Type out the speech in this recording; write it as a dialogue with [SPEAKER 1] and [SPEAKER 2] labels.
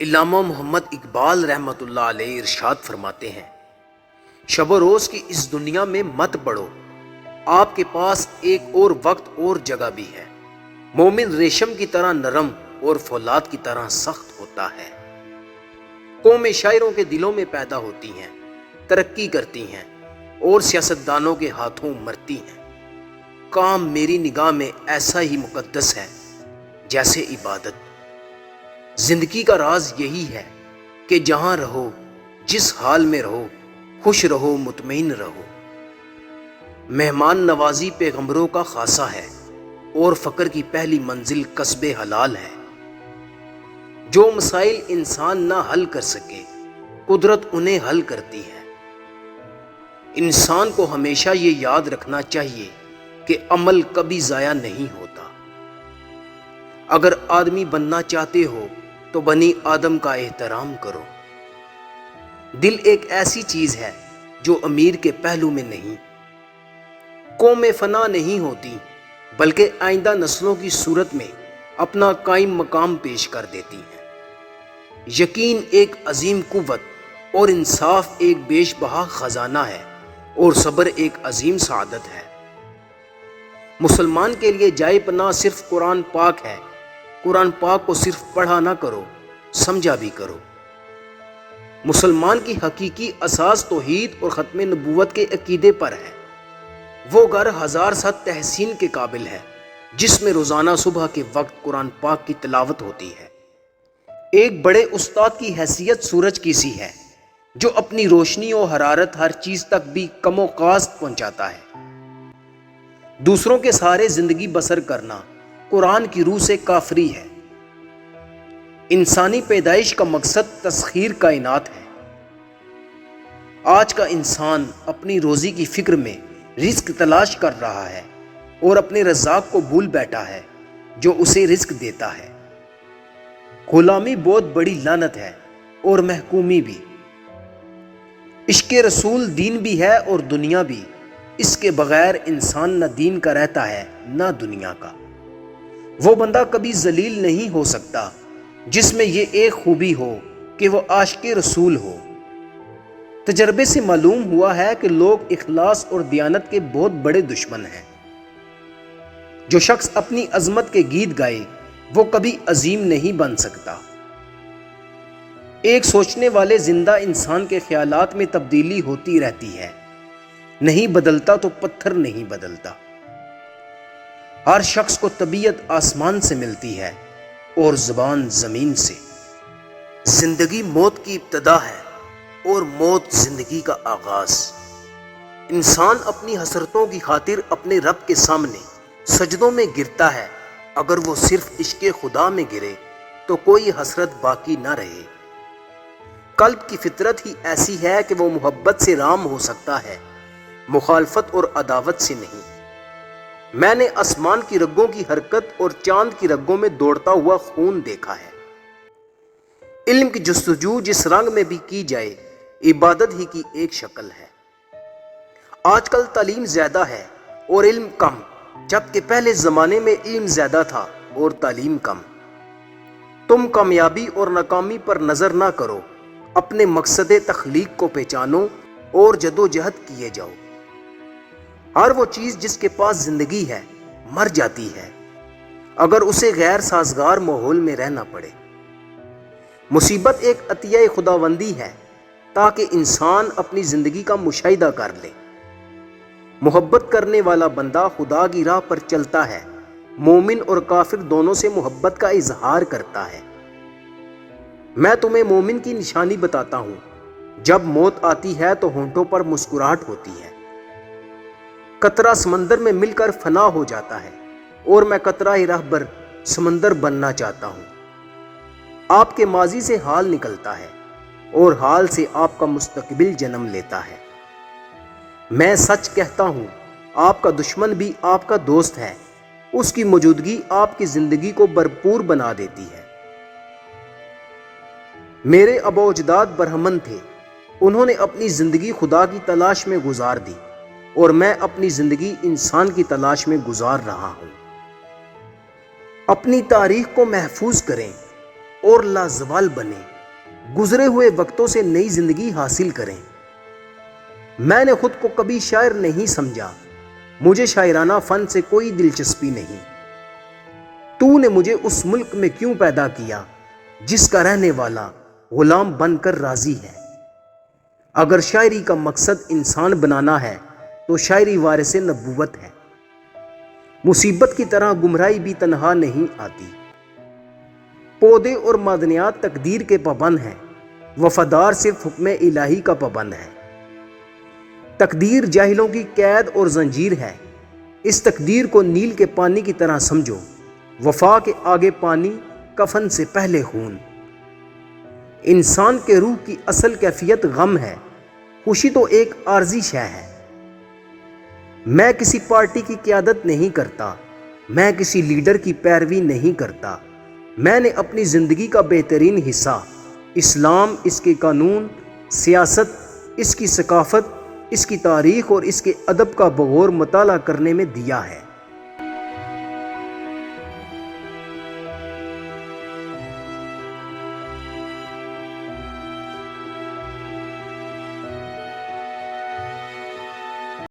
[SPEAKER 1] علامہ محمد اقبال رحمۃ اللہ علیہ ارشاد فرماتے ہیں، شب و روز کی اس دنیا میں مت پڑو، آپ کے پاس ایک اور وقت اور جگہ بھی ہے۔ مومن ریشم کی طرح نرم اور فولاد کی طرح سخت ہوتا ہے۔ قومیں شاعروں کے دلوں میں پیدا ہوتی ہیں، ترقی کرتی ہیں اور سیاستدانوں کے ہاتھوں مرتی ہیں۔ کام میری نگاہ میں ایسا ہی مقدس ہے جیسے عبادت۔ زندگی کا راز یہی ہے کہ جہاں رہو، جس حال میں رہو، خوش رہو، مطمئن رہو۔ مہمان نوازی پیغمبروں کا خاصہ ہے اور فقر کی پہلی منزل کسب حلال ہے۔ جو مسائل انسان نہ حل کر سکے، قدرت انہیں حل کرتی ہے۔ انسان کو ہمیشہ یہ یاد رکھنا چاہیے کہ عمل کبھی ضائع نہیں ہوتا۔ اگر آدمی بننا چاہتے ہو تو بنی آدم کا احترام کرو۔ دل ایک ایسی چیز ہے جو امیر کے پہلو میں نہیں۔ قومیں فنا نہیں ہوتی بلکہ آئندہ نسلوں کی صورت میں اپنا قائم مقام پیش کر دیتی ہیں۔ یقین ایک عظیم قوت اور انصاف ایک بیش بہا خزانہ ہے اور صبر ایک عظیم سعادت ہے۔ مسلمان کے لیے جائے پناہ صرف قرآن پاک ہے۔ قرآن پاک کو صرف پڑھا نہ کرو، سمجھا بھی کرو۔ مسلمان کی حقیقی اساس توحید اور ختم نبوت کے عقیدے پر ہے۔ وہ گھر ہزار صد تحسین کے قابل ہے جس میں روزانہ صبح کے وقت قرآن پاک کی تلاوت ہوتی ہے۔ ایک بڑے استاد کی حیثیت سورج کی سی ہے جو اپنی روشنی و حرارت ہر چیز تک بھی کم و کاست پہنچاتا ہے۔ دوسروں کے سہارے زندگی بسر کرنا قرآن کی روح سے کافری ہے۔ انسانی پیدائش کا مقصد تسخیر کائنات ہے۔ آج کا انسان اپنی روزی کی فکر میں رزق تلاش کر رہا ہے اور اپنے رزاق کو بھول بیٹھا ہے جو اسے رزق دیتا ہے۔ غلامی بہت بڑی لعنت ہے اور محکومی بھی۔ عشق رسول دین بھی ہے اور دنیا بھی۔ اس کے بغیر انسان نہ دین کا رہتا ہے نہ دنیا کا۔ وہ بندہ کبھی ذلیل نہیں ہو سکتا جس میں یہ ایک خوبی ہو کہ وہ عاشق رسول ہو۔ تجربے سے معلوم ہوا ہے کہ لوگ اخلاص اور دیانت کے بہت بڑے دشمن ہیں۔ جو شخص اپنی عظمت کے گیت گائے وہ کبھی عظیم نہیں بن سکتا۔ ایک سوچنے والے زندہ انسان کے خیالات میں تبدیلی ہوتی رہتی ہے۔ نہیں بدلتا تو پتھر نہیں بدلتا۔ ہر شخص کو طبیعت آسمان سے ملتی ہے اور زبان زمین سے۔ زندگی موت کی ابتدا ہے اور موت زندگی کا آغاز۔ انسان اپنی حسرتوں کی خاطر اپنے رب کے سامنے سجدوں میں گرتا ہے۔ اگر وہ صرف عشق خدا میں گرے تو کوئی حسرت باقی نہ رہے۔ قلب کی فطرت ہی ایسی ہے کہ وہ محبت سے رام ہو سکتا ہے، مخالفت اور عداوت سے نہیں۔ میں نے آسمان کی رگوں کی حرکت اور چاند کی رگوں میں دوڑتا ہوا خون دیکھا ہے۔ علم کی جستجو جس رنگ میں بھی کی جائے، عبادت ہی کی ایک شکل ہے۔ آج کل تعلیم زیادہ ہے اور علم کم، جبکہ پہلے زمانے میں علم زیادہ تھا اور تعلیم کم۔ تم کامیابی اور ناکامی پر نظر نہ کرو، اپنے مقصد تخلیق کو پہچانو اور جدوجہد کیے جاؤ۔ ہر وہ چیز جس کے پاس زندگی ہے مر جاتی ہے اگر اسے غیر سازگار ماحول میں رہنا پڑے۔ مصیبت ایک عطیہ خداوندی ہے تاکہ انسان اپنی زندگی کا مشاہدہ کر لے۔ محبت کرنے والا بندہ خدا کی راہ پر چلتا ہے، مومن اور کافر دونوں سے محبت کا اظہار کرتا ہے۔ میں تمہیں مومن کی نشانی بتاتا ہوں، جب موت آتی ہے تو ہونٹوں پر مسکراہٹ ہوتی ہے۔ قطرہ سمندر میں مل کر فنا ہو جاتا ہے اور میں قطرہ رہبر سمندر بننا چاہتا ہوں۔ آپ کے ماضی سے حال نکلتا ہے اور حال سے آپ کا مستقبل جنم لیتا ہے۔ میں سچ کہتا ہوں، آپ کا دشمن بھی آپ کا دوست ہے۔ اس کی موجودگی آپ کی زندگی کو بھرپور بنا دیتی ہے۔ میرے آباء و اجداد برہمن تھے، انہوں نے اپنی زندگی خدا کی تلاش میں گزار دی اور میں اپنی زندگی انسان کی تلاش میں گزار رہا ہوں۔ اپنی تاریخ کو محفوظ کریں، اور لازوال بنیں، گزرے ہوئے وقتوں سے نئی زندگی حاصل کریں۔ میں نے خود کو کبھی شاعر نہیں سمجھا، مجھے شاعرانہ فن سے کوئی دلچسپی نہیں۔ تو نے مجھے اس ملک میں کیوں پیدا کیا جس کا رہنے والا غلام بن کر راضی ہے؟ اگر شاعری کا مقصد انسان بنانا ہے تو شاعری وارث نبوت ہے۔ مصیبت کی طرح گمراہی بھی تنہا نہیں آتی۔ پودے اور معدنیات تقدیر کے پابند ہیں، وفادار صرف حکم الہی کا پابند ہے۔ تقدیر جاہلوں کی قید اور زنجیر ہے، اس تقدیر کو نیل کے پانی کی طرح سمجھو، وفا کے آگے پانی، کفن سے پہلے خون۔ انسان کے روح کی اصل کیفیت غم ہے، خوشی تو ایک عارضی شے ہے۔ میں کسی پارٹی کی قیادت نہیں کرتا، میں کسی لیڈر کی پیروی نہیں کرتا۔ میں نے اپنی زندگی کا بہترین حصہ اسلام، اس کے قانون، سیاست، اس کی ثقافت، اس کی تاریخ اور اس کے ادب کا بغور مطالعہ کرنے میں دیا ہے۔